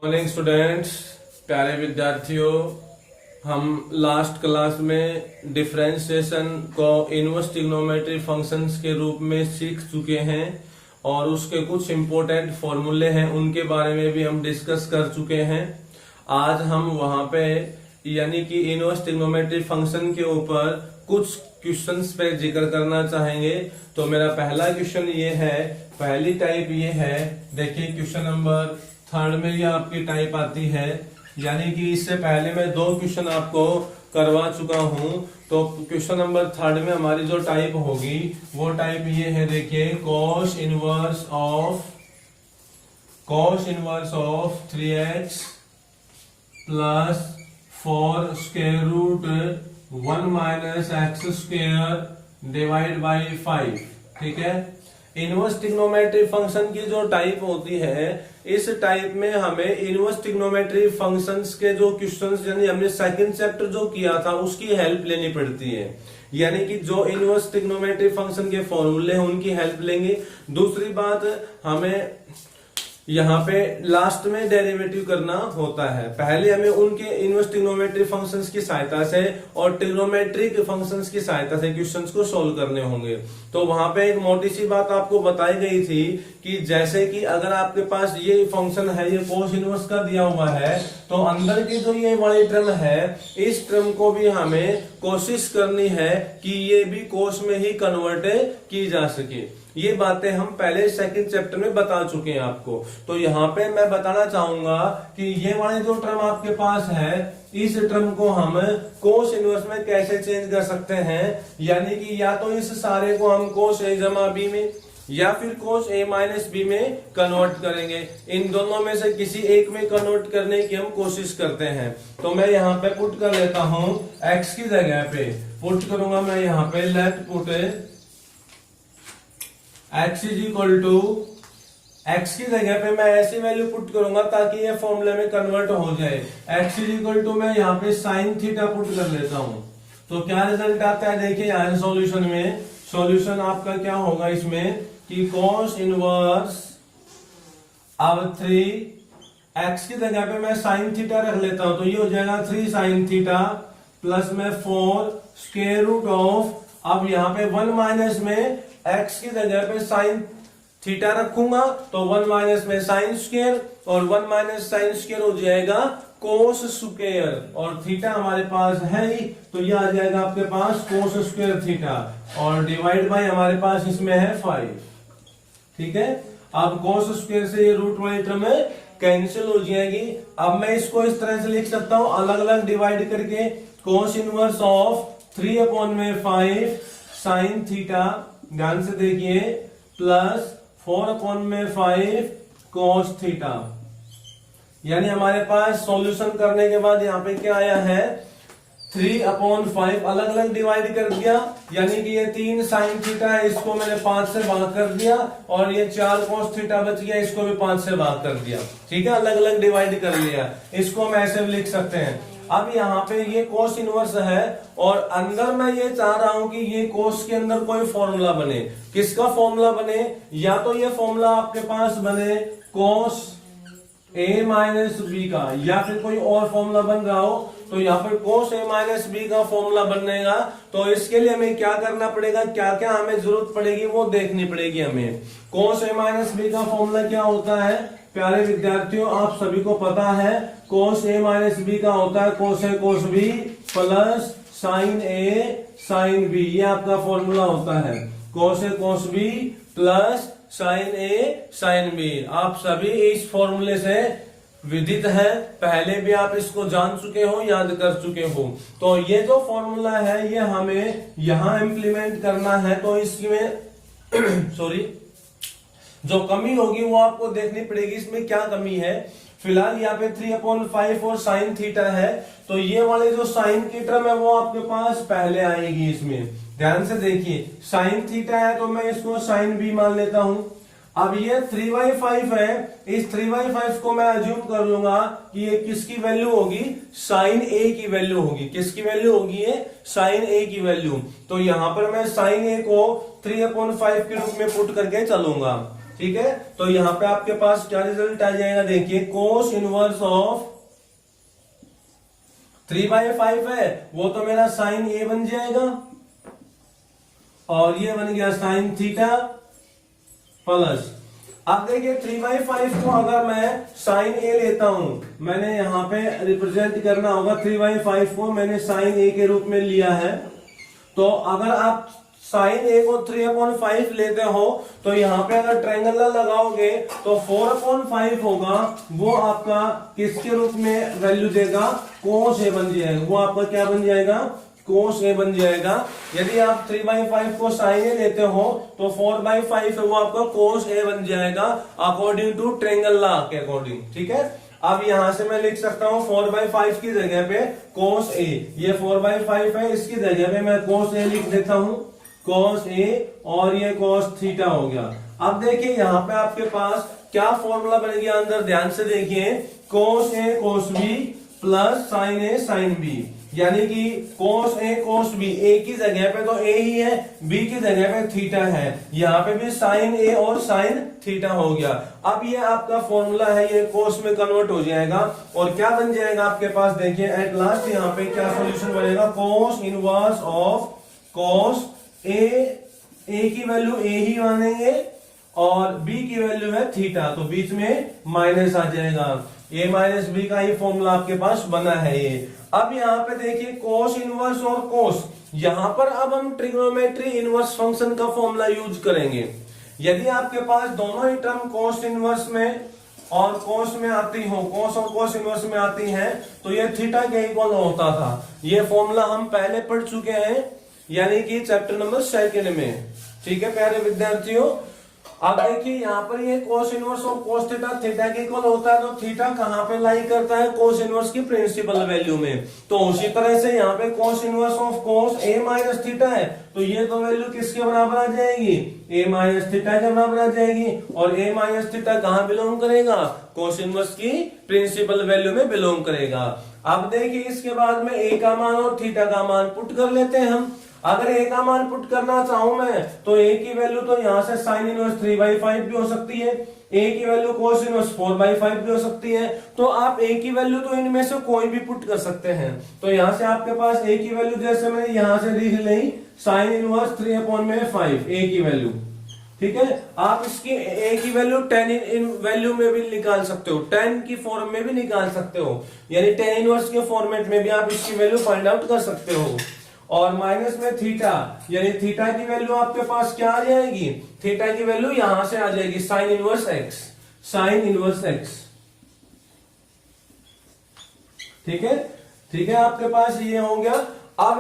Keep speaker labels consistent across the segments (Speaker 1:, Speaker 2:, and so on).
Speaker 1: Morning students, प्यारे विद्यार्थियों। हम लास्ट क्लास में डिफरेंशिएशन को इनवर्स ट्रिग्नोमेट्री फंक्शंस के रूप में सीख चुके हैं और उसके कुछ इम्पोर्टेंट फॉर्मूले हैं, उनके बारे में भी हम डिस्कस कर चुके हैं। आज हम वहां पे यानी कि इनवर्स ट्रिग्नोमेट्री फंक्शन के ऊपर कुछ क्वेश्चंस पे जिक्र करना चाहेंगे। तो मेरा पहला क्वेश्चन ये है, पहली टाइप ये है, देखिए क्वेश्चन नंबर 3 में ये आपकी टाइप आती है, यानी कि इससे पहले मैं 2 क्वेश्चन आपको करवा चुका हूं। तो क्वेश्चन नंबर 3 में हमारी जो टाइप होगी वो टाइप ये है, देखिए cos inverse of 3x plus 4 square root 1 minus x square divide by 5। ठीक है, इनवर्स ट्रिग्नोमेट्री फंक्शन की जो टाइप होती है, इस टाइप में हमें इनवर्स ट्रिग्नोमेट्री फंक्शंस के जो क्वेश्चंस यानी हमने सेकंड चैप्टर जो किया था उसकी हेल्प लेनी पड़ती है। यानी कि जो इनवर्स ट्रिग्नोमेट्री फंक्शन के फॉर्मूले हैं उनकी हेल्प लेंगे। दूसरी बात, हमें यहाँ पे लास्ट में डेरिवेटिव करना होता है। पहले हमें उनके इनवर्स ट्रिग्नोमेट्री फंक्शंस की सहायता से और ट्रिग्नोमेट्रिक फंक्शंस की सहायता से क्वेश्चंस को सोल्व करने होंगे। तो वहां पे एक मोटी सी बात आपको बताई गई थी कि जैसे कि अगर आपके पास ये फंक्शन है, ये कोस इनवर्स का दिया हुआ है, तो अंदर की जो ये वाली टर्म है, इस टर्म को भी हमें कोशिश करनी है कि ये भी कोस में ही कन्वर्ट की जा सके। ये बातें हम पहले सेकंड चैप्टर में बता चुके हैं आपको। तो यहाँ पे मैं बताना चाहूंगा कि ये वाली जो टर्म आपके पास है, इस टर्म को हम कोस इनवर्स में कैसे चेंज कर सकते हैं। यानी कि या तो इस सारे को हम कोस ए जमा बी में या फिर कोस ए माइनस बी में कन्वर्ट करेंगे। इन दोनों में से किसी एक में कन्वर्ट करने की हम कोशिश करते हैं। तो मैं यहाँ पे पुट कर लेता हूं, एक्स की जगह पे पुट करूंगा मैं यहाँ पे let put x is equal to, x की जगह पे मैं ऐसी वैल्यू पुट करूंगा ताकि ये फॉर्मूले में कन्वर्ट हो जाए। x इज इक्वल टू मैं यहाँ पे साइन थीटा पुट कर लेता हूं। तो क्या रिजल्ट आता है, देखिए यहाँ सॉल्यूशन में, सॉल्यूशन आपका क्या होगा इसमें कि cos इनवर्स अब 3x की जगह पे मैं साइन थीटा रख लेता हूं, तो ये हो जाएगा 3 साइन थीटा प्लस में 4 स्क्वायर रूट ऑफ, अब यहाँ पे 1 माइनस में x की जगह पे साइन थीटा रखूंगा तो 1 माइनस में साइन स्क्वायर और 1 माइनस साइन स्क्वायर हो जाएगा कोस स्क्वायर, और थीटा हमारे पास है ही, तो ये आ जाएगा आपके पास कोस स्क्वायर थीटा, और डिवाइड बाय हमारे पास इसमें है 5। ठीक है, अब कोस स्क्वायर से ये रूट वाली टर्म कैंसिल हो जाएगी। अब मैं इसको इस तरह से लिख सकता हूं, अलग अलग डिवाइड करके, cos inverse of 3/5 sine theta, ध्यान से देखिए, प्लस 4/5 कोस थीटा। यानी हमारे पास सॉल्यूशन करने के बाद यहाँ पे क्या आया है, 3/5 अलग अलग डिवाइड कर दिया, यानी कि ये 3 साइन थीटा है, इसको मैंने 5 से भाग कर दिया, और ये 4 कोस थीटा बच गया, इसको भी 5 से भाग कर दिया। ठीक है, अलग अलग डिवाइड कर लिया, इसको हम ऐसे भी लिख सकते हैं। अब यहाँ पे ये कोस इनवर्स है और अंदर मैं ये चाह रहा हूं कि ये कोस के अंदर कोई फॉर्मूला बने। किसका फॉर्मूला बने, या तो ये फॉर्मूला आपके पास बने कोस ए माइनस बी का, या फिर कोई और फॉर्मूला बन रहा हो, तो यहाँ पे कोस ए माइनस बी का फॉर्मूला बनेगा। तो इसके लिए हमें क्या करना पड़ेगा, क्या क्या हमें जरूरत पड़ेगी वो देखनी पड़ेगी हमें। कोस ए माइनस बी का फॉर्मूला क्या होता है, प्यारे विद्यार्थियों आप सभी को पता है, कोस ए माइनस बी का होता है कोस ए कोस बी प्लस साइन ए साइन बी, ये आपका फॉर्मूला होता है, कोस ए कोस बी प्लस साइन ए साइन बी। आप सभी इस फॉर्मूले से विदित है, पहले भी आप इसको जान चुके हो, याद कर चुके हो। तो ये जो फॉर्मूला है ये हमें यहां इंप्लीमेंट करना है, तो इसमें सॉरी जो कमी होगी वो आपको देखनी पड़ेगी, इसमें क्या कमी है। फिलहाल यहाँ पे 3/5 और साइन थीटा है, तो ये वाले जो साइन की टर्म है वो आपके पास पहले आएगी। इसमें ध्यान से देखिए, साइन थीटा है तो मैं इसको साइन बी मान लेता हूं। अब ये 3/5 है, इस 3/5 को मैं अज्यूम कर लूंगा कि ये किसकी वैल्यू होगी, साइन ए की वैल्यू होगी। किसकी वैल्यू होगी, ये साइन ए की वैल्यू। तो यहां पर मैं साइन ए को 3/5 के रूप में पुट करके चलूंगा। ठीक है, तो यहां पे आपके पास क्या रिजल्ट आ जाएगा, देखिए कोस इनवर्स ऑफ 3/5 है, वो तो मेरा साइन ए बन जाएगा, और ये बन गया साइन थीटा प्लस। अब देखिए 3/5 को अगर मैं साइन ए लेता हूं, मैंने यहां पे रिप्रेजेंट करना होगा 3/5 को मैंने साइन ए के रूप में लिया है, तो अगर आप साइन ए को 3/5 लेते हो तो यहां पे अगर ट्रायंगल लगाओगे तो 4/5 होगा, वो आपका किसके रूप में वैल्यू देगा, कोस ए बन जाएगा, वो आपका क्या बन जाएगा, कोस ए बन जाएगा। यदि आप 3/5 को साइन ए लेते हो तो 4/5 है, वो आपका कोस ए बन जाएगा अकॉर्डिंग टू ट्रायंगल लॉ के अकॉर्डिंग। ठीक है, अब यहां से मैं लिख सकता हूं 4/5 की जगह पे कोस ए, ये 4/5 है, इसकी जगह पे मैं कोस ए लिख देता हूं, कोस ए, और ये कोस थीटा हो गया। अब देखिए यहां पे आपके पास क्या फॉर्मूला बन गया, अंदर ध्यान से देखिए, कोस ए कोस बी प्लस साइन ए साइन बी, यानी कि कोस ए कोस बी, ए की जगह पे तो ए ही है, बी की जगह पे थीटा है, यहाँ पे भी साइन ए और साइन थीटा हो गया। अब ये आपका फॉर्मूला है, ये कोस में कन्वर्ट हो जाएगा और क्या बन जाएगा आपके पास, देखिए एट लास्ट यहाँ पे क्या सॉल्यूशन बनेगा, कोस इनवर्स ऑफ कोस ए की वैल्यू ए ही मानेंगे और बी की वैल्यू है थीटा, तो बीच में माइनस आ जाएगा, ए माइनस बी का ही फॉर्मूला आपके पास बना है ये। अब यहाँ पे देखिए कोस इनवर्स और कोस, यहां पर अब हम ट्रिग्नोमेट्री इनवर्स फंक्शन का फॉर्मूला यूज करेंगे। यदि आपके पास दोनों ही टर्म कोस इनवर्स में और कोस में आती हो, कोस और कोस इनवर्स में आती है, तो ये थीटा के इक्वल होता था। ये फॉर्मूला हम पहले पढ़ चुके हैं, यानी कि चैप्टर नंबर 2 में। ठीक है प्यारे विद्यार्थियों, अब देखिए यहाँ पर ये कोस इनवर्स और कोस थीटा थीटा के इक्वल होता है, तो थीटा कहाँ पे लाई करता है, कोस इनवर्स की प्रिंसिपल वैल्यू में। तो उसी तरह से यहाँ पे cos inverse of cos A minus theta है, तो ये तो वैल्यू किसके बराबर आ जाएगी, ए माइनस थीटा के बराबर आ जाएगी, और ए माइनस थीटा कहाँ बिलोंग करेगा, कोस इनवर्स की प्रिंसिपल वैल्यू में बिलोंग करेगा। अब देखिए इसके बाद में ए का मान और थीटा का मान पुट कर लेते हैं हम। अगर ए का मान पुट करना चाहूं मैं, तो ए की वैल्यू तो यहां से साइन इनवर्स 3/5 भी हो सकती है, ए की वैल्यू कोस इनवर्स 4/5 भी हो सकती है, तो आप ए की वैल्यू तो इनमें से कोई भी पुट कर सकते हैं। तो यहां से आपके पास ए की वैल्यू जैसे मैंने यहां से लिख ली साइन इनवर्स 3/5 ए की वैल्यू। ठीक है, आप इसकी ए की वैल्यू 10 इन वैल्यू में भी निकाल सकते हो, 10 की फॉर्म में भी निकाल सकते हो, यानी 10 इनवर्स के फॉर्मेट में भी आप इसकी वैल्यू फाइंड आउट कर सकते हो। और माइनस में थीटा, यानी थीटा की वैल्यू आपके पास क्या आ जाएगी, थीटा की वैल्यू यहां से आ जाएगी sine inverse x, sine inverse x. ठीक है, ठीक है, आपके पास ये हो गया। अब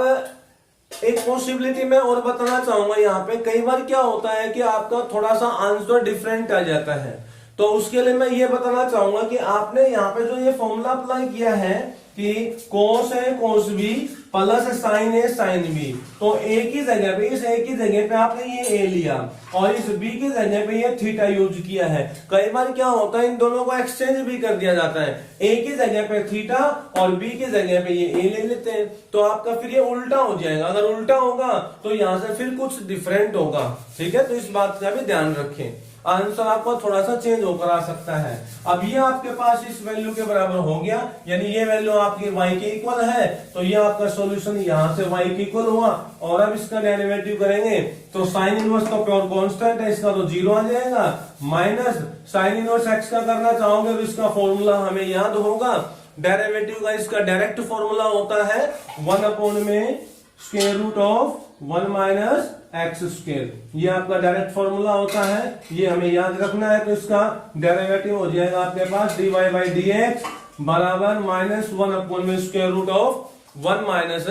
Speaker 1: एक पॉसिबिलिटी मैं और बताना चाहूंगा, यहाँ पे कई बार क्या होता है कि आपका थोड़ा सा आंसर डिफरेंट आ जाता है, तो उसके लिए मैं ये बताना चाहूंगा कि आपने यहाँ पे जो ये फॉर्मूला अप्लाई किया है कि कोस है कोस बी प्लस साइन ए साइन बी, तो ए की जगह पे, इस ए की जगह पे आपने ये ए लिया और इस बी की जगह पे ये थीटा यूज किया है। कई बार क्या होता है इन दोनों को एक्सचेंज भी कर दिया जाता है, ए की जगह पे थीटा और बी की जगह पे ये ए ले लेते हैं, तो आपका फिर ये उल्टा हो जाएगा। अगर उल्टा होगा तो यहां से फिर कुछ डिफरेंट होगा। ठीक है, तो इस बात का भी ध्यान रखें, आंसर आपका थोड़ा सा चेंज होकर आ सकता है। अब ये आपके पास इस वैल्यू के बराबर हो गया, यानी ये वैल्यू आपकी y के इक्वल है, तो ये आपका सॉल्यूशन यहां से y के इक्वल हुआ। और अब इसका डेरिवेटिव करेंगे तो साइन इनवर्स तो प्योर कांस्टेंट है, इसका तो 0 आ जाएगा, माइनस साइन इनवर्स x का करना चाहोगे तो इसका फॉर्मूला हमें याद होगा, डेरिवेटिव का इसका डायरेक्ट फॉर्मूला होता है 1 में square root of 1 minus x square, ये आपका डायरेक्ट फॉर्मूला होता है, ये हमें याद रखना है। तो इसका डेरिवेटिव हो जाएगा आपके पास dy/dx बराबर -1 में square root of 1 minus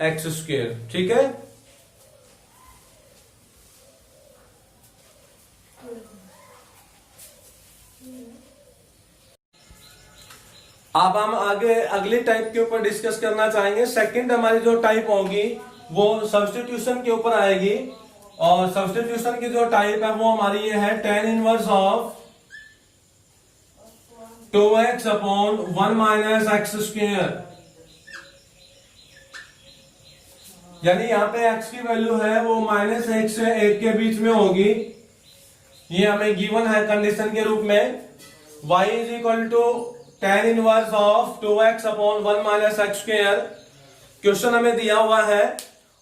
Speaker 1: x square. ठीक है, अब हम आगे अगले टाइप के ऊपर डिस्कस करना चाहेंगे। सेकंड हमारी जो टाइप होगी वो सब्स्टिट्यूशन के ऊपर आएगी, और सब्स्टिट्यूशन की जो टाइप है वो हमारी ये है tan inverse of 2x upon 1 minus x square, यानी यहाँ पे x की वैल्यू है वो -1 से 1 के बीच में होगी, ये हमें गिवन है कंडीशन के रूप में, y is equal to tan inverse of 2x upon 1 minus x square. Question हमें दिया हुआ है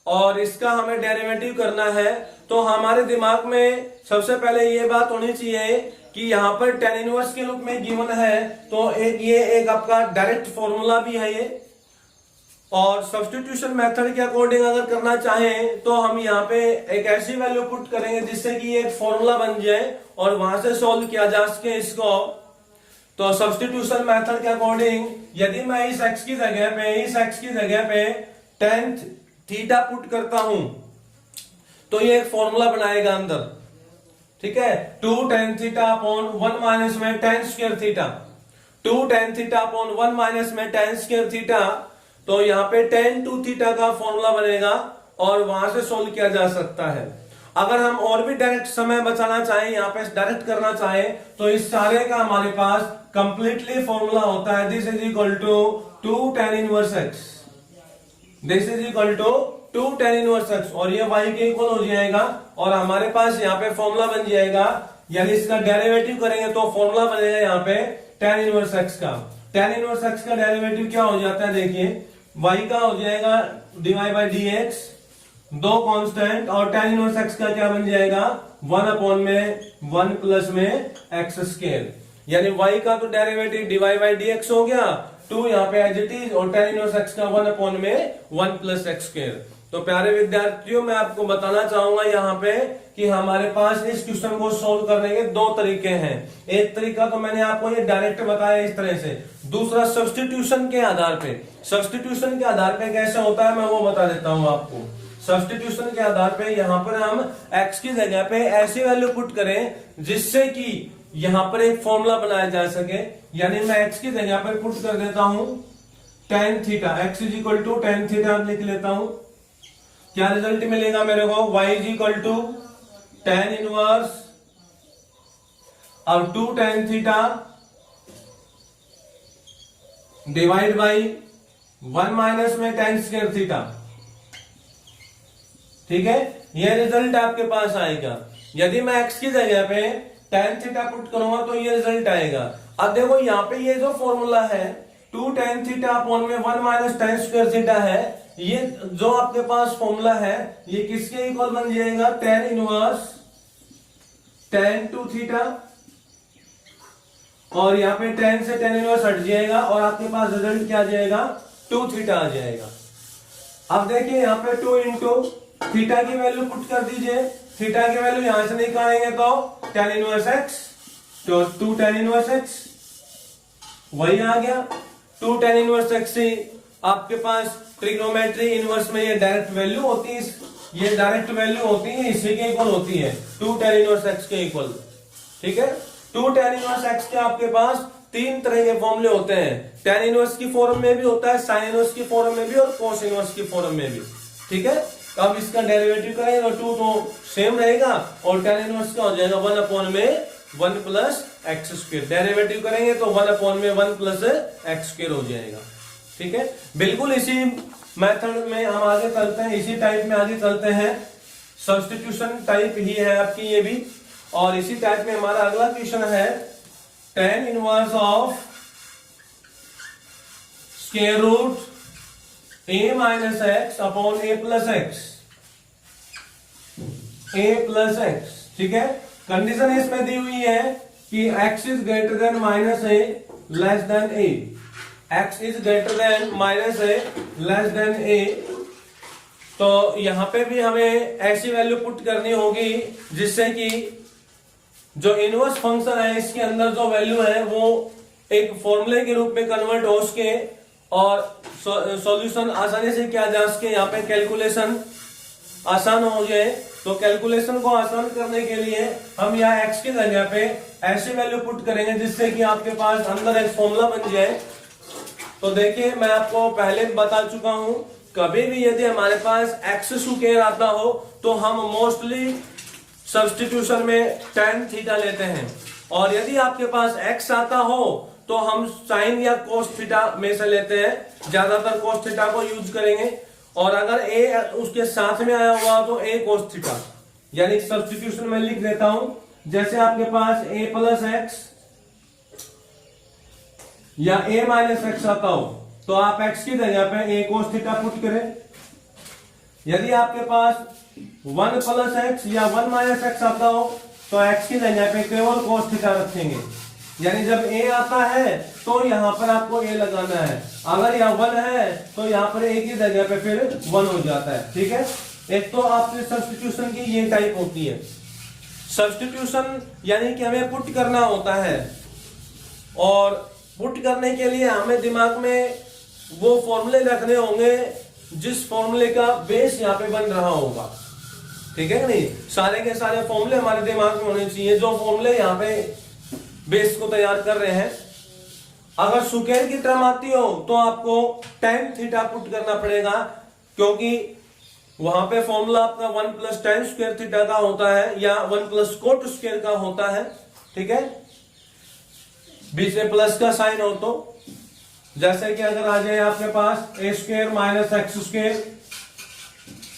Speaker 1: और इसका हमें डेरिवेटिव करना है। तो हमारे दिमाग में सबसे पहले ये बात होनी चाहिए कि यहाँ पर tan इनवर्स के रूप में गिवन है, तो ये एक आपका डायरेक्ट फॉर्मूला भी है ये। और सब्स्टिट्यूशन मेथड के अकॉर्डिंग अगर करना चाहें तो हम यहाँ पे एक ऐसी वैल्यू पुट करेंगे जिससे कि एक फॉर्मूला बन जाए और वहां से सॉल्व किया जा सके इसको। तो सब्स्टिट्यूशन मेथड के अकॉर्डिंग यदि मैं इस x की जगह पे tan थीटा पुट करता हूं तो ये एक फॉर्मूला बनाएगा अंदर, ठीक है। 2 tan थीटा अपॉन 1 माइनस में tan square theta, 2 tan theta upon 1 minus में tan स्क्वायर थीटा। तो यहाँ पे tan 2 थीटा का फॉर्मूला बनेगा और वहां से सोल्व किया जा सकता है। अगर हम और भी डायरेक्ट समय बचाना चाहें, यहाँ पे डायरेक्ट करना चाहें, तो इस सारे का हमारे पास कंप्लीटली फॉर्मूला होता है। This is equal to 2 tan inverse x, this is equal to 2 tan inverse x, और ये y के इक्वल हो जाएगा और हमारे पास यहाँ पे फॉर्मूला बन जाएगा। यानी इसका डेरिवेटिव करेंगे तो फॉर्मूला बनेगा यहाँ पे tan इनवर्स x का। tan इनवर्स x का डेरिवेटिव क्या हो जाता है, देखिए y का हो जाएगा dy बाई dx, दो कांस्टेंट, और tan इनवर्स x का क्या बन जाएगा 1 अपॉन में 1 प्लस में x स्क्वायर। यानी y का तो डेरिवेटिव dy बाई dx हो गया, 2 यहाँ पे एज इट इज, और tan इनवर्स x का 1 अपॉन में 1 प्लस x स्क्वायर। तो प्यारे विद्यार्थियों, मैं आपको बताना चाहूंगा यहाँ पे कि हमारे पास इस क्वेश्चन को सोल्व करने के दो तरीके हैं। एक तरीका तो मैंने आपको ये डायरेक्ट बताया इस तरह से, दूसरा सब्स्टिट्यूशन के आधार पे। सब्स्टिट्यूशन के आधार पे कैसे होता है मैं वो बता देता हूँ आपको। सब्स्टिट्यूशन के आधार पे यहाँ पर हम x की जगह पे ऐसी वैल्यू पुट करें जिससे कि यहाँ पर एक फॉर्मूला बनाया जा सके। यानी मैं x की जगह पर पुट कर देता हूं tan theta, x is equal to tan theta लिख लेता हूं। क्या रिजल्ट मिलेगा मेरे को, y is equal to tan inverse और 2 tan theta divide by 1 minus में tan स्क्वायर थीटा, ठीक है। ये रिजल्ट आपके पास आएगा। यदि मैं x की जगह पे tan थीटा पुट करूंगा तो ये रिजल्ट आएगा। अब देखो यहाँ पे ये जो फॉर्मूला है 2 tan थीटा अपॉन में 1 माइनस tan स्क्वायर थीटा है, ये जो आपके पास फॉर्मूला है ये किसके इक्वल बन जाएगा, tan इनवर्स tan 2 थीटा, और यहाँ पे tan से tan इनवर्स हट जाएगा और आपके पास रिजल्ट क्या आ जाएगा, 2 थीटा आ जाएगा। अब देखिए यहाँ पे 2 इंटू थीटा की वैल्यू पुट कर दीजिए। थीटा की वैल्यू यहां से निकालेंगे तो tan इनवर्स x, तो 2 tan इनवर्स x वही आ गया। 2 tan इनवर्स x से आपके पास ट्रिग्नोमेट्री इनवर्स में ये डायरेक्ट वैल्यू होती है, ये डायरेक्ट वैल्यू होती है, इसी के इक्वल होती है 2 tan इनवर्स x के इक्वल, ठीक है। 2 tan इनवर्स x के आपके पास 3 तरह के फॉर्मूले होते हैं। tan इनवर्स की फॉर्म में भी होता है, sin इनवर्स की फॉर्म में भी और cos इनवर्स की फॉर्म में भी, ठीक है। तो अब इसका डेरिवेटिव करेंगे तो 2 तो सेम रहेगा और tan इनवर्स का हो जाएगा 1 अपॉन में 1 प्लस एक्स स्क्वायर। डेरिवेटिव करेंगे तो 1 अपॉन में 1 प्लस एक्स स्क्वायर हो जाएगा, ठीक है। बिल्कुल इसी मेथड में हम आगे चलते हैं, इसी टाइप में आगे चलते हैं। सब्स्टिट्यूशन टाइप ही है आपकी ये भी, और इसी टाइप में हमारा अगला क्वेश्चन है tan inverse of square root a minus x upon a plus x, a plus x, ठीक है। कंडीशन इसमें दी हुई है कि x is greater than minus a less than a, x is greater than minus a less than a। तो यहां पे भी हमें ऐसी वैल्यू पुट करनी होगी जिससे कि जो इनवर्स फंक्शन है इसके अंदर जो वैल्यू है वो एक फॉर्मूले के रूप में कन्वर्ट हो सके और सॉल्यूशन आसानी से किया जा सके, यहाँ पे कैलकुलेशन आसान हो जाए। तो कैलकुलेशन को आसान करने के लिए हम यहाँ x की जगह पे ऐसी वैल्यू पुट करेंगे जिससे कि आपके पास अंदर एक फॉर्मूला बन जाए। तो देखिए मैं आपको पहले बता चुका हूं, कभी भी यदि हमारे पास x स्क्वायर आता हो तो हम मोस्टली सब्स्टिट्यूशन में tan थीटा लेते हैं, और यदि आपके पास x आता हो तो हम साइन या कोस थीटा में से लेते हैं। ज्यादातर कोस थीटा को यूज करेंगे, और अगर a उसके साथ में आया हुआ तो a कोस थीटा। यानी सब्स्टिट्यूशन में लिख देता हूं जैसे आपके पास a प्लस एक्स या a माइनस एक्स आता हो तो आप x की जगह पे a cos थीटा पुट करें। यदि आपके पास 1 प्लस एक्स या 1 माइनस एक्स आता हो तो x की जगह पे केवल cos थीटा रखेंगे। यानी जब a आता है तो यहां पर आपको a लगाना है, अगर यह 1 है तो यहां पर a की जगह पे फिर 1 हो जाता है। ठीक है, एक तो आपकी सब्स्टिट्यूशन की ये टाइप होती है। सब्स्टिट्यूशन यानी कि हमें पुट करना होता है, और पुट करने के लिए हमें दिमाग में वो फॉर्मूले रखने होंगे जिस फॉर्मूले का बेस यहाँ पे बन रहा होगा। ठीक है नहीं, सारे के सारे फॉर्मूले हमारे दिमाग में होने चाहिए जो फॉर्मूले यहाँ पे बेस को तैयार कर रहे हैं। अगर स्क्वायर की टर्म आती हो तो आपको tan थीटा पुट करना पड़ेगा, क्योंकि वहां पे फॉर्मूला आपका 1 प्लस tan स्क्वायर थीटा का होता है या 1 प्लस कोट स्क्वायर का होता है। ठीक है, बीच में प्लस का साइन हो तो, जैसे कि अगर आ जाए आपके पास ए स्क्वायर माइनस एक्स स्क्वायर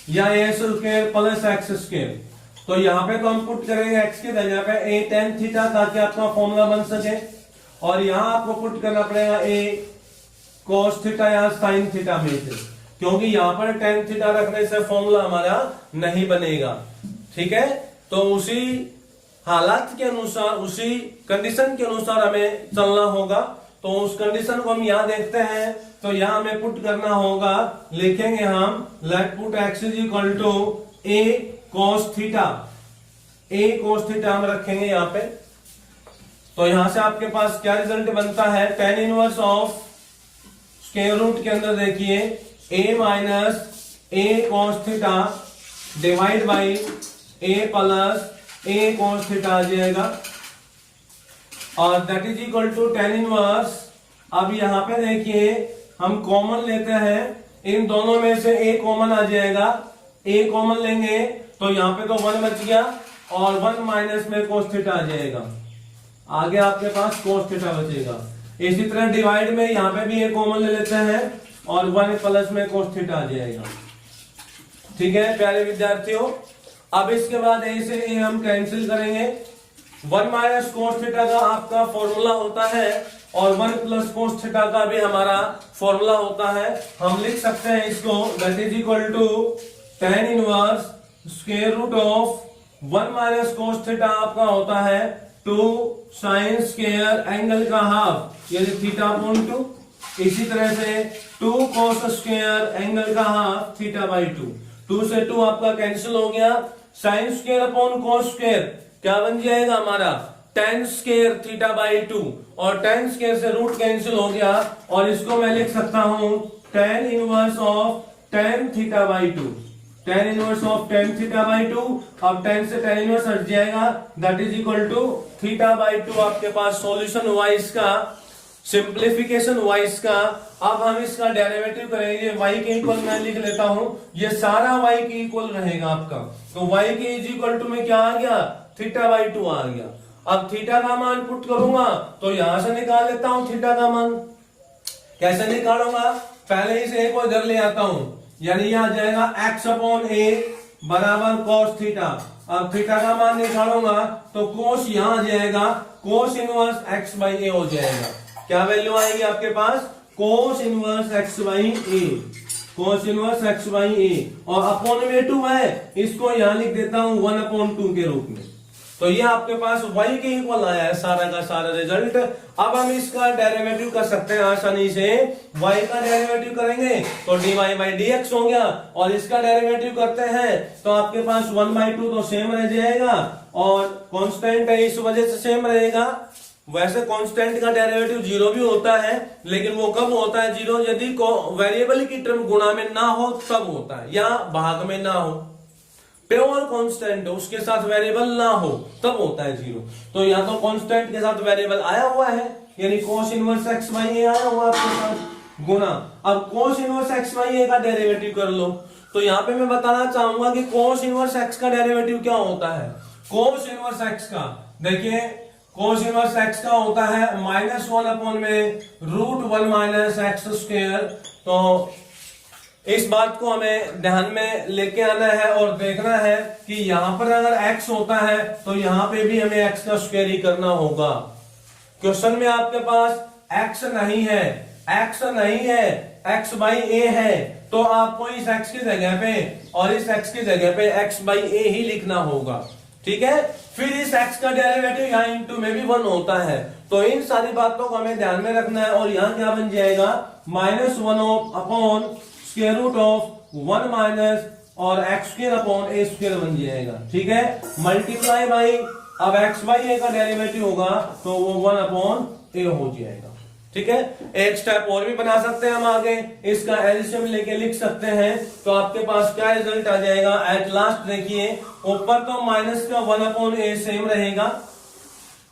Speaker 1: या ए स्क्वायर प्लस एक्स स्क्वायर, तो यहां पे तो हम पुट करेंगे एक्स की जगह पे ए tan थीटा ताकि आपका फॉर्मूला बन सके, और यहां आपको पुट करना पड़ेगा ए cos थीटा या sin थीटा में से, क्योंकि यहां पर tan थीटा रखने से फॉर्मूला हमारा नहीं बनेगा। ठीक है, तो उसी हालात के अनुसार, उसी कंडीशन के अनुसार हमें चलना होगा। तो उस कंडीशन को हम यहाँ देखते हैं, तो यहाँ हमें पुट करना होगा, लिखेंगे हम let put x is equal to a cos theta, a cos theta हम रखेंगे यहाँ पे। तो यहां से आपके पास क्या रिजल्ट बनता है, tan inverse of square root के अंदर देखिए a minus a cos theta divide by a plus a cos theta आ जाएगा, और that is equal to tan inverse. अब यहां पे देखिए हम कॉमन लेते हैं, इन दोनों में से a कॉमन आ जाएगा, a कॉमन लेंगे तो यहां पे तो 1 बच गया और 1 माइनस में cos थीटा आ जाएगा, आगे आपके पास cos थीटा बचेगा। इसी तरह डिवाइड में यहां पे भी a कॉमन ले लेते हैं और 1 प्लस में cos थीटा आ जाएगा। ठीक है प्यारे विद्यार्थियों, अब इसके बाद a से a हम कैंसिल करेंगे। 1 माइनस cos थीटा का आपका फॉर्मूला होता है और 1 प्लस cos थीटा का भी हमारा फॉर्मूला होता है। हम लिख सकते हैं इसको that is equal to tan inverse square root of 1 minus cos theta आपका होता है 2 sin स्क्वायर एंगल का हाफ, यानी थीटा अपॉन 2। इसी तरह से 2 cos स्क्वायर एंगल का हाफ थीटा बाई 2। 2 से 2 आपका कैंसिल हो गया, sin square upon cos square क्या बन जाएगा हमारा tan स्क्वायर थीटा बाई 2, और tan स्क्वायर से रूट कैंसिल हो गया, और इसको मैं लिख सकता हूं tan inverse of tan theta by 2, tan inverse of tan theta by 2। अब tan से tan इनवर्स हट जाएगा, that is equal to theta by 2 आपके पास सॉल्यूशन वाइज का, सिंप्लीफिकेशन वाइज का। अब हम इसका डेरिवेटिव करेंगे, y के इक्वल मैं लिख लेता हूं, ये सारा y के इक्वल रहेगा आपका, तो y के इज इक्वल टू में क्या आ गया, थीटा बाई 2 आ गया। अब थीटा का मान पुट करूंगा तो यहां से निकाल लेता हूं थीटा का मान। कैसे निकालूंगा, पहले इसे एक इधर ले आता हूं, यानी यह आ जाएगा x अपॉन a बराबर cos थीटा। अब थीटा का मान निकालूंगा तो cos यहां आ जाएगा, cos inverse x by a हो जाएगा। क्या वैल्यू आएगी आपके पास, cos inverse x by a, cos inverse x by a, और अपॉन में 2 है, इसको यहां लिख देता हूं 1 अपॉन 2 के रूप में। तो ये आपके पास y के इक्वल आया है सारा का सारा रिजल्ट। अब हम इसका डेरिवेटिव कर सकते हैं आसानी से, y का डेरिवेटिव करेंगे तो dy बाई dx हो गया, और इसका डेरिवेटिव करते हैं तो आपके पास 1/2 तो सेम रह जाएगा, और कांस्टेंट है इस वजह से सेम रहेगा। वैसे कांस्टेंट का डेरिवेटिव 0 भी होता है, लेकिन वो कब होता है 0, यदि वेरिएबल की टर्म गुणा में ना हो तब होता है, या भाग में ना हो। प्योर कांस्टेंट उसके साथ वेरिएबल ना हो तब होता है 0। तो यहाँ तो कांस्टेंट के साथ वेरिएबल आया हुआ है, यानी cos inverse x by a आया हुआ आपके पास गुना। अब cos inverse x by a का डेरिवेटिव कर लो, तो यहाँ पे मैं बताना चाहूंगा कि cos इनवर्स x का डेरिवेटिव क्या होता है। cos इनवर्स x का देखिए, cos इनवर्स x का होता है -1 अपॉन में √1 माइनस एक्स स्क्वायर। तो इस बात को हमें ध्यान में लेके आना है और देखना है कि यहां पर अगर x होता है तो यहां पे भी हमें x का स्क्वायर ही करना होगा। क्वेश्चन में आपके पास x नहीं है, x बाई ए है, तो आपको इस x की जगह पे और इस x की जगह पे x बाई ए ही लिखना होगा। ठीक है, फिर इस x का डेरिवेटिव यहाँ इंटू में भी 1 होता है, तो इन सारी बातों को हमें ध्यान में रखना है। और यहाँ क्या बन जाएगा, -1 upon square root of 1 minus और x square upon a square बन जाएगा। ठीक है, मल्टीप्लाई बाई अब x बाई ए का डेरिवेटिव होगा तो वो 1 अपॉन ए हो जाएगा। ठीक है, एक स्टेप और भी बना सकते हैं हम आगे, इसका एलसीएम लेके लिख सकते हैं, तो आपके पास क्या रिजल्ट आ जाएगा। एट लास्ट देखिए, ऊपर तो माइनस का 1 अपॉन ए सेम रहेगा,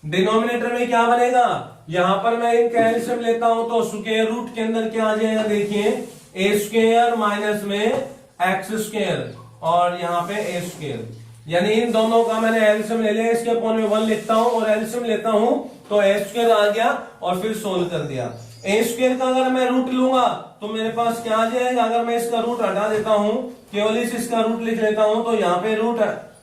Speaker 1: डिनोमिनेटर में क्या बनेगा, यहां पर मैं इनका एलसीएम लेता हूं तो स्क्वायर रूट के अंदर क्या आ जाएगा, देखिए ए स्क्वायर माइनस में एक्स स्क्वायर और यहाँ पे ए स्क्वायर, यानी इन दोनों का मैंने एलसीएम ले लिया, इसके अपॉन में 1 लिखता हूं और एलसीएम लेता हूं तो ए स्क्वायर आ गया और फिर सोल्व कर दिया। ए स्क्वायर का अगर मैं रूट लूंगा तो मेरे पास क्या आ जाएगा, अगर मैं इसका रूट हटा देता हूं, केवल इसका रूट लिख लेता हूं तो यहाँ पे रूट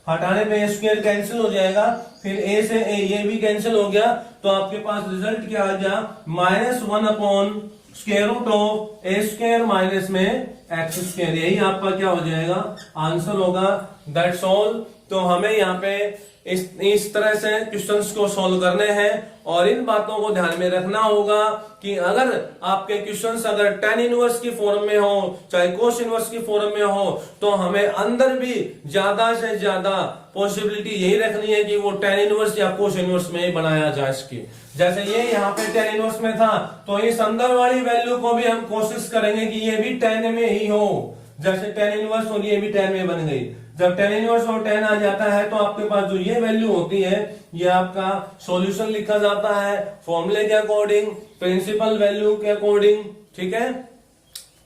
Speaker 1: हटाने पे ए स्क्वायर कैंसिल हो जाएगा, फिर ए से ए ये भी कैंसिल हो गया, तो आपके पास रिजल्ट क्या आ गया, -1 upon square root of a square minus में एक्स स्क्वायर, यही आपका क्या हो जाएगा, आंसर होगा। That's all. तो हमें यहाँ पे इस तरह से क्वेश्चंस को सॉल्व करने हैं और इन बातों को ध्यान में रखना होगा कि अगर आपके क्वेश्चंस अगर tan इनवर्स की फॉर्म में हो चाहे cos इनवर्स की फॉर्म में हो, तो हमें अंदर भी ज्यादा से ज्यादा पॉसिबिलिटी यही रखनी है कि वो tan इनवर्स या cos इनवर्स में ही बनाया जाए इसकी। जैसे ये यहाँ पे tan इनवर्स में था तो इस अंदर वाली वैल्यू को भी हम कोशिश करेंगे कि ये भी tan में ही हो, जैसे tan इनवर्स और ये भी tan में बन गई। जब tan इनवर्स और tan आ जाता है तो आपके पास जो ये वैल्यू होती है ये आपका सॉल्यूशन लिखा जाता है फॉर्मूले के अकॉर्डिंग, प्रिंसिपल वैल्यू के अकॉर्डिंग। ठीक है,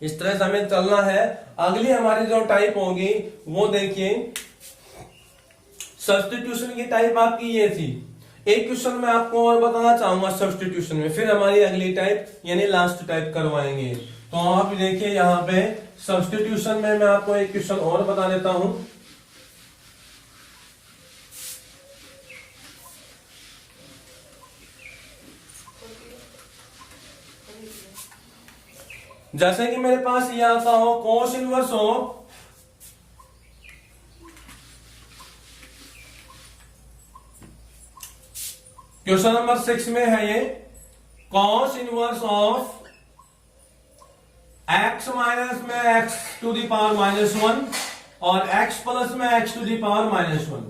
Speaker 1: इस तरह से हमें चलना है। अगली हमारी जो टाइप होगी वो देखिए, सब्स्टिट्यूशन की टाइप आपकी ये थी। एक क्वेश्चन मैं आपको और बताना चाहूंगा सब्स्टिट्यूशन में, फिर हमारी अगली टाइप यानी लास्ट टाइप करवाएंगे। तो आप देखिए यहाँ पे सब्स्टिट्यूशन में मैं आपको एक क्वेश्चन और बता देता हूं। जैसे कि मेरे पास ये आता हो cos इनवर्स हो क्वेश्चन नंबर 6 में है ये, cos inverse of x minus में x टू दी पावर -1 और x प्लस में x टू दी पावर -1।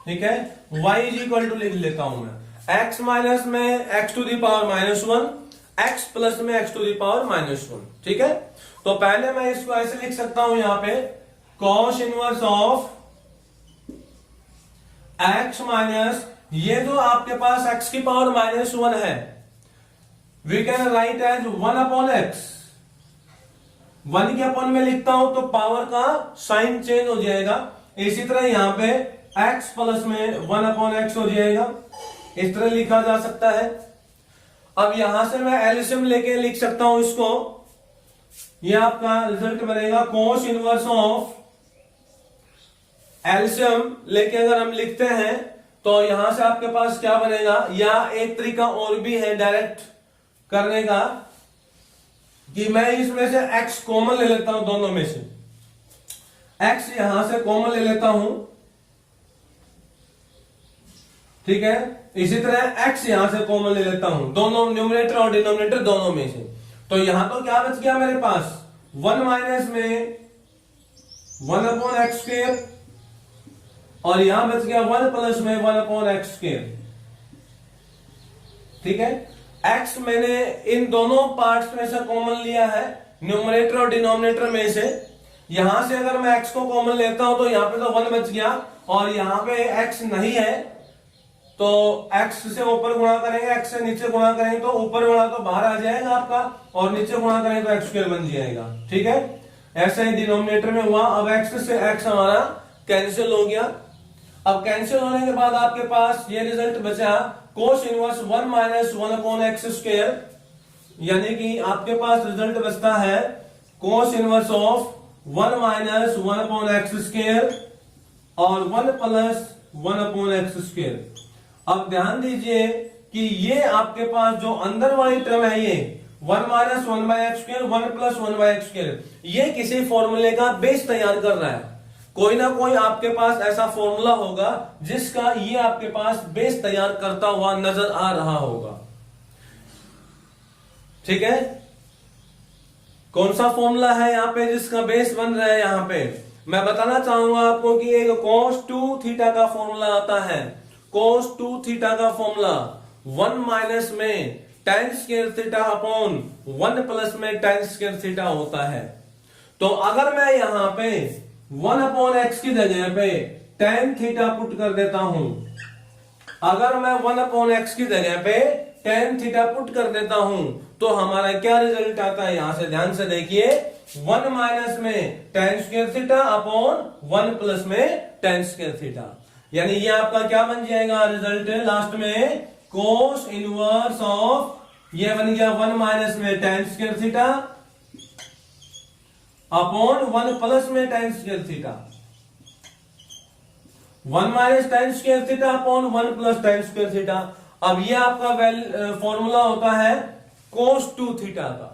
Speaker 1: ठीक है, y इज इक्वल टू लिख लेता हूं मैं, x माइनस में x to the power -1, x plus में x टू दी पावर -1। ठीक है, तो पहले मैं इसको ऐसे लिख सकता हूं यहाँ पे, cos inverse of x minus, ये जो आपके पास x की पावर -1 है, we can write as 1 upon x। 1 के अपॉन में लिखता हूं तो पावर का साइन चेंज हो जाएगा, इसी तरह यहां पे x प्लस में 1 अपॉन x हो जाएगा, इस तरह लिखा जा सकता है। अब यहां से मैं एलसीएम लेके लिख सकता हूं इसको, ये आपका रिजल्ट बनेगा cos इनवर्स ऑफ, एलसीएम लेके अगर हम लिखते हैं तो यहां से आपके पास क्या बनेगा, या एक तरीका और भी है डायरेक्ट करने का कि मैं इसमें से x कॉमन ले लेता हूं, दोनों में से x यहां से कॉमन ले लेता हूं। ठीक है, इसी तरह x यहां से कॉमन ले लेता हूं, दोनों न्यूमरेटर और डिनोमिनेटर दोनों में से। तो यहां तो क्या बच गया मेरे पास, 1 माइनस में 1 अपॉन एक्स स्क्वायर और यहां बच गया 1 प्लस में 1 अपॉन एक्स स्क्वायर। ठीक है, x मैंने इन दोनों पार्ट्स में से कॉमन लिया है, न्यूमरेटर और डिनोमिनेटर में से। यहां से अगर मैं x को कॉमन लेता हूं तो यहां पे तो 1 बच गया और यहां पे x नहीं है, तो x से ऊपर गुणा करेंगे, x से नीचे गुणा करेंगे तो ऊपर वाला तो बाहर आ जाएगा आपका और नीचे गुणा करेंगे तो एक्स स्क्वायर बन जाएगा। ठीक है, ऐसे ही डिनोमिनेटर में हुआ। अब x से x हमारा कैंसिल हो गया। अब कैंसिल होने के बाद आपके पास ये रिजल्ट बचा cos inverse 1 minus 1 upon x square, यानी कि आपके पास रिजल्ट बचता है cos inverse of 1 minus 1 upon x square और 1 प्लस 1 अपॉन एक्स स्क्वायर। अब ध्यान दीजिए कि ये आपके पास जो अंदर वाली टर्म है ये 1 minus 1 by x square 1 plus 1 by x square, ये किसी फॉर्मूले का बेस तैयार कर रहा है। कोई ना कोई आपके पास ऐसा फॉर्मूला होगा जिसका ये आपके पास बेस तैयार करता हुआ नजर आ रहा होगा। ठीक है, कौन सा फॉर्मूला है यहाँ पे जिसका बेस बन रहा है? यहाँ पे मैं बताना चाहूंगा आपको कि एक cos 2 थीटा का फॉर्मूला आता है। cos 2 थीटा का फॉर्मूला 1 माइनस में tan square theta upon 1 plus में tan स्क्वायर थीटा होता है। तो अगर मैं यहाँ पे 1 अपॉन एक्स की जगह पे tan थीटा पुट कर देता हूं, अगर मैं 1 अपॉन एक्स की जगह पे tan थीटा पुट कर देता हूं तो हमारा क्या रिजल्ट आता है? यहां से ध्यान से देखिए, 1 माइनस में tan square theta upon 1 plus में tan स्क्वायर थीटा, यानी ये आपका क्या बन जाएगा रिजल्ट लास्ट में? कोस इनवर्स ऑफ, ये बन गया 1 माइनस में tan square theta upon 1 plus में tan square theta, 1 minus tan square theta upon 1 plus tan square theta. अब ये आपका फॉर्मूला होता है cos 2 थीटा का।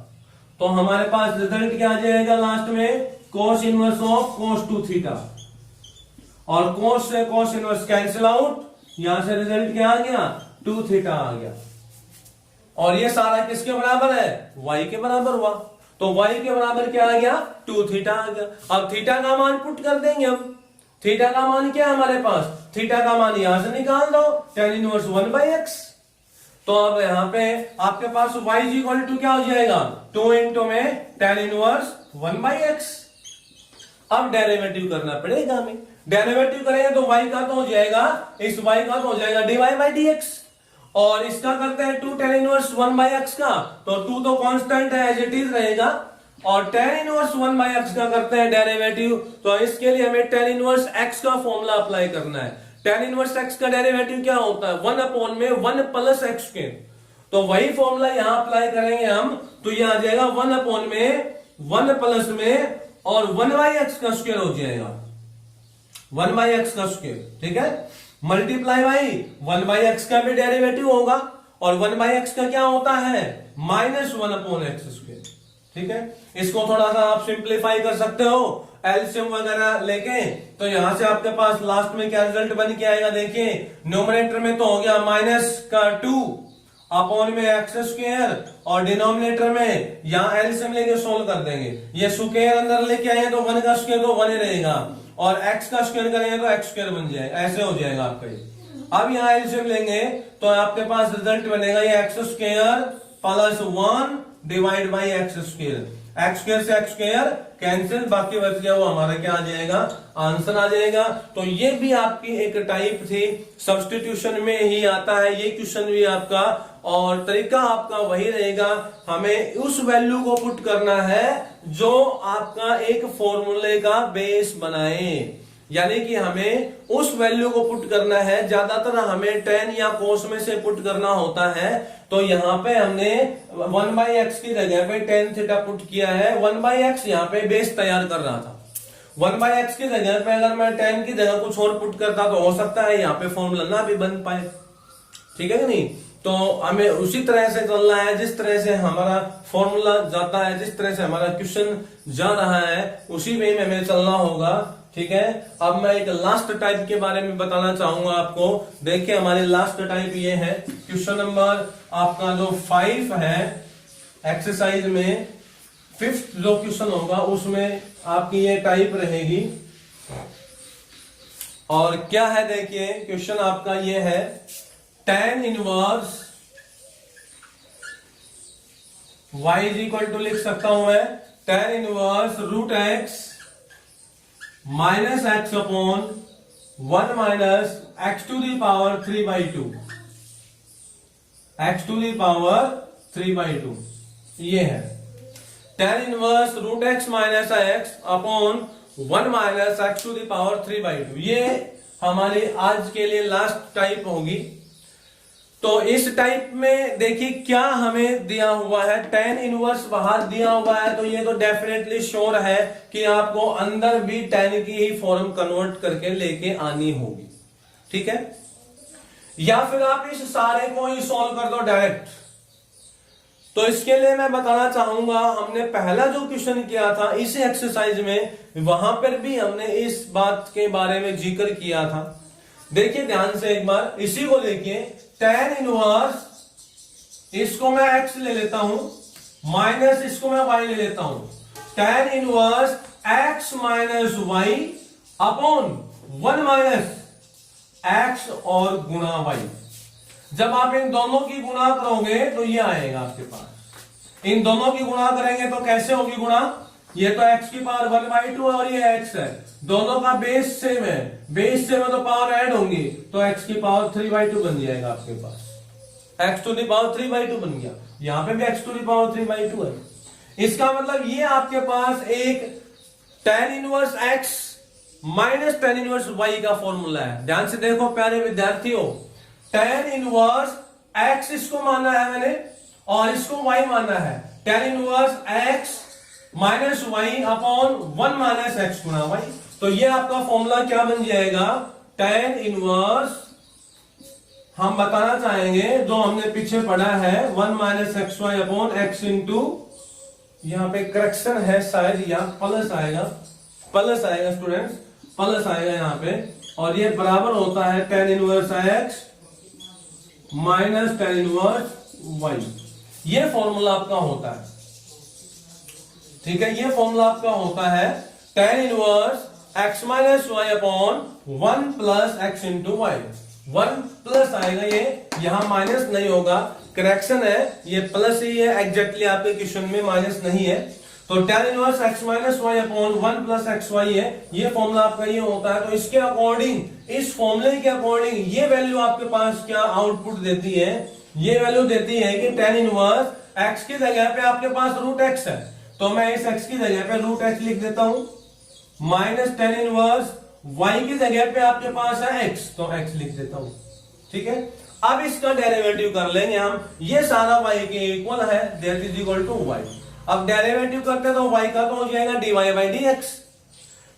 Speaker 1: तो हमारे पास रिजल्ट क्या आ जाएगा लास्ट में? cos inverse of cos 2 theta, और cos से cos इनवर्स कैंसिल आउट, यहां से रिजल्ट क्या आ गया? 2 थीटा आ गया। और ये सारा किसके बराबर है? y के बराबर हुआ। तो y के बराबर क्या आ गया? 2 थीटा आ गया। अब थीटा का मान पुट कर देंगे हम। थीटा का मान क्या है हमारे पास? थीटा का मान यहां से निकाल दो, tan इनवर्स 1 बाई एक्स। तो अब यहां पे आपके पास y इक्वल टू क्या हो जाएगा? 2 इंटू में tan इनवर्स 1 बाई एक्स। अब डेरिवेटिव करना पड़ेगा हमें। डेरिवेटिव करेंगे तो y का तो हो जाएगा, इस y का तो हो जाएगा dy बाई dx, और इसका करते हैं 2 tan इनवर्स 1 बाई एक्स का, तो 2 तो कांस्टेंट है, एज इट इज रहेगा, और tan इनवर्स 1 बाई एक्स का करते हैं डेरिवेटिव। तो इसके लिए हमें tan इनवर्स x का फॉर्मूला अप्लाई करना है। tan इनवर्स x का डेरिवेटिव क्या होता है? 1 अपॉन में 1 प्लस एक्स स्क्वायर। तो वही फॉर्मूला यहां अप्लाई करेंगे हम, तो यह आ जाएगा 1 अपॉन में 1 प्लस में और 1 बाई एक्स का स्क्वायर हो जाएगा, 1 बाई एक्स का स्क्वायर। ठीक है, मल्टीप्लाई बाई 1 बाई एक्स का भी डेरिवेटिव होगा, और 1 बाई एक्स का क्या होता है? Minus 1 upon x square. ठीक है, इसको थोड़ा सा आप सिंप्लीफाई कर सकते हो एलसीएम वगैरह लेके। तो यहां से आपके पास लास्ट में क्या रिजल्ट बन के आएगा? देखिए, न्यूमरेटर में तो हो गया माइनस का 2 अपॉन में एक्स स्क्वायर, और डिनोमिनेटर में यहां एलसीएम लेके सोल्व कर देंगे। ये स्क्वायर अंदर लेके आए तो 1 का स्क्वायर तो 1 ही रहेगा, और एक्स का स्क्वायर करेंगे तो एक्स स्क्वायर बन जाएगा, ऐसे हो जाएगा आपका ये। अब यहाँ एलसीएम लेंगे तो आपके पास रिजल्ट बनेगा ये x square plus 1 divide by x square. X square से एक्स स्क्वायर कैंसिल, बाकी बच गया वो हमारा क्या आ जाएगा? आंसर आ जाएगा। तो ये भी आपकी एक टाइप थी, सब्स्टिट्यूशन में ही आता है ये क्वेश्चन भी आपका, और तरीका आपका वही रहेगा। हमें उस वैल्यू को पुट करना है जो आपका एक फॉर्मूले का बेस बनाए, यानी कि हमें उस वैल्यू को पुट करना है। ज्यादातर हमें tan या cos में से पुट करना होता है, तो यहां पे हमने 1 बाई एक्स की जगह पे tan थीटा पुट किया है। 1 बाई एक्स यहाँ पे बेस तैयार कर रहा था। 1 बाई एक्स की जगह पे अगर मैं tan की जगह कुछ और पुट करता तो हो सकता है यहाँ पे फॉर्मूला ना भी बन पाए। ठीक है कि नहीं? तो हमें उसी तरह से चलना है जिस तरह से हमारा फॉर्मूला जाता है, जिस तरह से हमारा क्वेश्चन जा रहा है, उसी वे में हमें चलना होगा। ठीक है, अब मैं एक लास्ट टाइप के बारे में बताना चाहूंगा आपको। देखिए, हमारे लास्ट टाइप ये है, क्वेश्चन नंबर आपका जो 5 है एक्सरसाइज में, 5th जो क्वेश्चन होगा उसमें आपकी ये टाइप रहेगी। और क्या है देखिए, क्वेश्चन आपका ये है, tan inverse y is equal to लिख सकता हूं मैं tan inverse root x minus x upon 1 minus x to the power 3/2, x to the power 3/2 ये है tan inverse root x minus x upon 1 minus x to the power 3/2। ये हमारी आज के लिए लास्ट टाइप होगी। तो तो इस टाइप में देखिए क्या हमें दिया हुआ है, tan इनवर्स बाहर दिया हुआ है, तो ये तो डेफिनेटली श्योर है कि आपको अंदर भी tan की ही फॉर्म कन्वर्ट करके लेके आनी होगी। ठीक है, या फिर आप इस सारे को ही सॉल्व कर दो डायरेक्ट। तो इसके लिए मैं बताना चाहूंगा, हमने पहला जो क्वेश्चन किया था इसी एक्सरसाइज में, वहां पर भी हमने इस बात के बारे में जिक्र किया था। देखिए ध्यान से एक बार, इसी को देखिए, tan इनवर्स, इसको मैं x ले लेता हूं, माइनस इसको मैं y ले लेता हूं, tan inverse x minus y upon 1 minus x और गुणा y। जब आप इन दोनों की गुणा करोगे तो ये आएगा आपके पास। इन दोनों की गुणा करेंगे तो कैसे होगी गुणा, ये तो x की पावर 1/2 और ये x है, दोनों का बेस सेम है, बेस सेम है तो पावर ऐड होंगी, तो x की पावर 3/2 बन जाएगा आपके पास, x टू द पावर 3/2 बन गया। यहां पे भी x टू द पावर 3/2 है। इसका मतलब ये आपके पास एक tan inverse x minus tan inverse y का फॉर्मूला है। ध्यान से देखो प्यारे विद्यार्थियों, tan इनवर्स x इसको माना है मैंने और इसको y माना है, tan inverse x minus y upon 1 minus x गुणा वाई। तो ये आपका फॉर्मूला क्या बन जाएगा, tan इनवर्स, हम बताना चाहेंगे जो हमने पीछे पढ़ा है 1 minus x y upon x into, यहां पे करेक्शन है शायद, या प्लस आएगा, प्लस आएगा स्टूडेंट्स, प्लस आएगा यहां पे, और ये बराबर होता है tan inverse x minus tan inverse y. ये फॉर्मूला आपका होता है। ठीक है, ये फॉर्मूला आपका होता है tan inverse x minus y upon 1 plus x into y. 1 plus आएगा, ये यहां माइनस नहीं होगा, करेक्शन है, ये प्लस ही है, एग्जैक्टली आपके क्वेश्चन में माइनस नहीं है। तो tan inverse x minus y upon 1 plus x y है, ये फॉर्मूला आपका ये होता है। तो इसके अकॉर्डिंग, इस फॉर्मूले के अकॉर्डिंग ये वैल्यू आपके पास क्या आउटपुट देती है, ये वैल्यू देती है कि tan इनवर्स x की जगह पे आपके पास रूट x है, तो मैं इस x की जगह पे रूट x लिख देता हूं, माइनस tan इनवर्स y की जगह पे आपके पास है x, तो x लिख देता हूं। ठीक है, अब इसका डेरिवेटिव कर लेंगे हम, ये सारा y के इक्वल है, that is equal to y। अब डेरिवेटिव करते तो y का तो हो जाएगा dy by dx।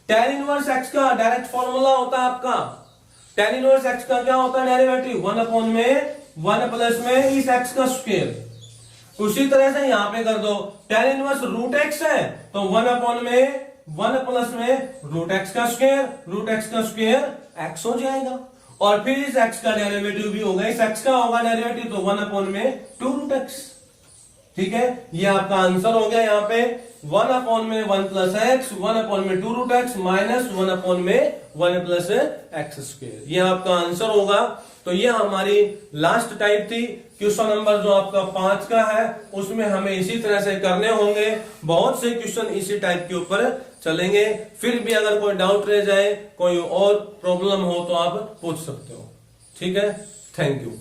Speaker 1: tan inverse x का डायरेक्ट फॉर्मूला होता है आपका, tan इनवर्स x का क्या होता है डेरिवेटिव, 1 अपॉन में 1 प्लस में इस x का स्क्वायर। उसी तरह से यहां पे कर दो, tan इनवर्स रूट x है तो 1 अपॉन में 1 प्लस में रूट x का स्क्वायर, रूट x का स्क्वायर x हो जाएगा, और फिर इस x का डेरिवेटिव भी होगा, इस x का होगा डेरिवेटिव, तो 1 अपॉन में 2 रूट x। ठीक है, ये आपका आंसर हो गया। यहाँ पे 1 अपॉन में 1 प्लस एक्स, 1 अपॉन में 2 रूट एक्स, माइनस 1 अपॉन में 1 प्लस एक्स स्क्वायर, ये आपका आंसर होगा। तो ये हमारी लास्ट टाइप थी। क्वेश्चन नंबर जो आपका 5 का है उसमें हमें इसी तरह से करने होंगे, बहुत से क्वेश्चन इसी टाइप के ऊपर चलेंगे। फिर भी अगर कोई डाउट रह जाए, कोई और प्रॉब्लम हो तो आप पूछ सकते हो। ठीक है, थैंक यू।